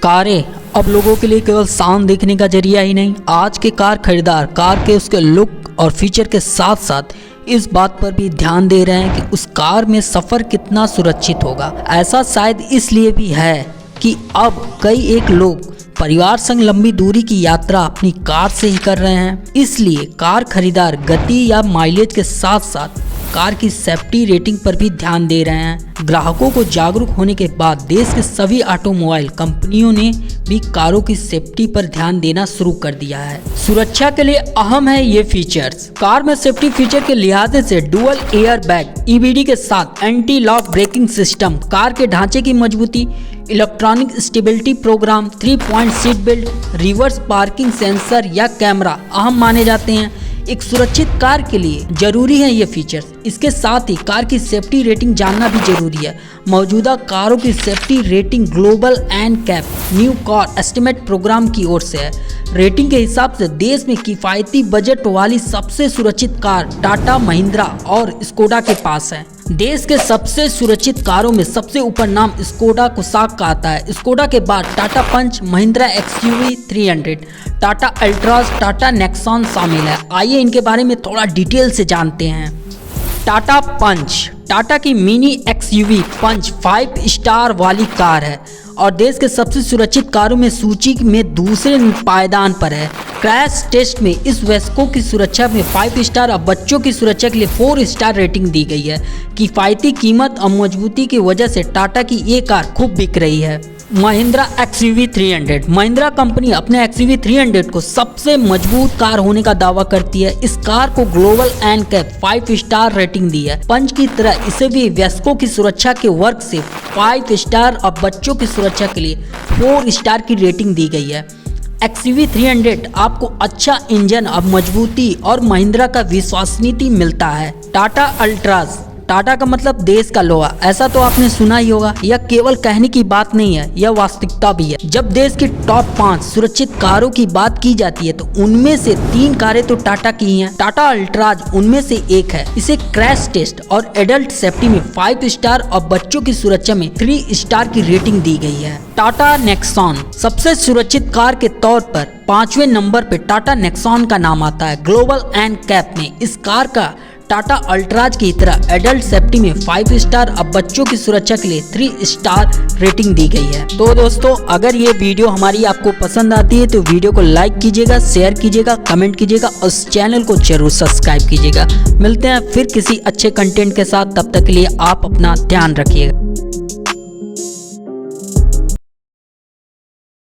कारें अब लोगों के लिए केवल शान देखने का जरिया ही नहीं, आज के कार खरीदार कार के उसके लुक और फीचर के साथ साथ इस बात पर भी ध्यान दे रहे हैं कि उस कार में सफ़र कितना सुरक्षित होगा। ऐसा शायद इसलिए भी है कि अब कई एक लोग परिवार संग लंबी दूरी की यात्रा अपनी कार से ही कर रहे हैं। इसलिए कार खरीदार गति या माइलेज के साथ साथ कार की सेफ्टी रेटिंग पर भी ध्यान दे रहे हैं। ग्राहकों को जागरूक होने के बाद देश के सभी ऑटोमोबाइल कंपनियों ने भी कारों की सेफ्टी पर ध्यान देना शुरू कर दिया है। सुरक्षा के लिए अहम है ये फीचर्स। कार में सेफ्टी फीचर के लिहाज से डुअल एयर बैग EBD के साथ anti lock braking system, car के ढांचे की मजबूती, electronic stability programme, 3 point seat belt, reverse parking sensor या कैमरा अहम माने जाते हैं। एक सुरक्षित कार के लिए जरूरी है ये फीचर्स। इसके साथ ही कार की सेफ्टी रेटिंग जानना भी जरूरी है। मौजूदा कारों की safety rating global NCAP new car estimate programme की ओर से है। रेटिंग के हिसाब से देश में किफ़ायती बजट वाली सबसे सुरक्षित कार टाटा, महिंद्रा और स्कोडा के पास है। देश के सबसे सुरक्षित कारों में सबसे ऊपर नाम स्कोडा कोसाक का आता है। स्कोडा के बाद Tata Punch, Mahindra XUV 300, Tata Altroz, Tata Nexon शामिल है। आइए इनके बारे में थोड़ा डिटेल से जानते हैं। टाटा पंच, टाटा की मिनी XUV पंच 5 स्टार वाली कार है और देश के सबसे सुरक्षित कारों में सूची में दूसरे पायदान पर है। क्रैश टेस्ट में इस वयस्कों की सुरक्षा में 5 स्टार और बच्चों की सुरक्षा के लिए 4 स्टार रेटिंग दी गई है। किफ़ायती कीमत और मजबूती की वजह से टाटा की ये कार खूब बिक रही है। महिंद्रा XUV 300, महिंद्रा कंपनी अपने XUV 300 को सबसे मजबूत कार होने का दावा करती है। इस कार को ग्लोबल एनकैप 5 स्टार रेटिंग दी है। पंच की तरह इसे भी वयस्कों की सुरक्षा के वर्ग से 5 स्टार और बच्चों की सुरक्षा के लिए 4 स्टार की रेटिंग दी गई है। XUV 300 आपको अच्छा इंजन और मजबूती और महिंद्रा का विश्वसनीयता मिलता है। टाटा अल्ट्राज, टाटा का मतलब देश का लोहा, ऐसा तो आपने सुना ही होगा। यह केवल कहने की बात नहीं है, यह वास्तविकता भी है। जब देश की टॉप 5 सुरक्षित कारों की बात की जाती है तो उनमें से 3 कारें तो टाटा की ही हैं। टाटा अल्ट्राज उनमें से एक है। इसे क्रैश टेस्ट और एडल्ट सेफ्टी में 5 स्टार और बच्चों की सुरक्षा में 3 स्टार की रेटिंग दी गई है। टाटा नेक्सॉन, सबसे सुरक्षित कार के तौर पर 5वें नंबर पे टाटा नेक्सॉन का नाम आता है। ग्लोबल एनकैप में इस कार का टाटा अल्ट्राज की तरह एडल्ट सेफ्टी में 5 स्टार और बच्चों की सुरक्षा के लिए 3 स्टार रेटिंग दी गई है। तो दोस्तों, अगर ये वीडियो हमारी आपको पसंद आती है तो वीडियो को लाइक कीजिएगा, शेयर कीजिएगा, कमेंट कीजिएगा और इस चैनल को जरूर सब्सक्राइब कीजिएगा। मिलते हैं फिर किसी अच्छे कंटेंट के साथ, तब तक के लिए आप अपना ध्यान रखिएगा।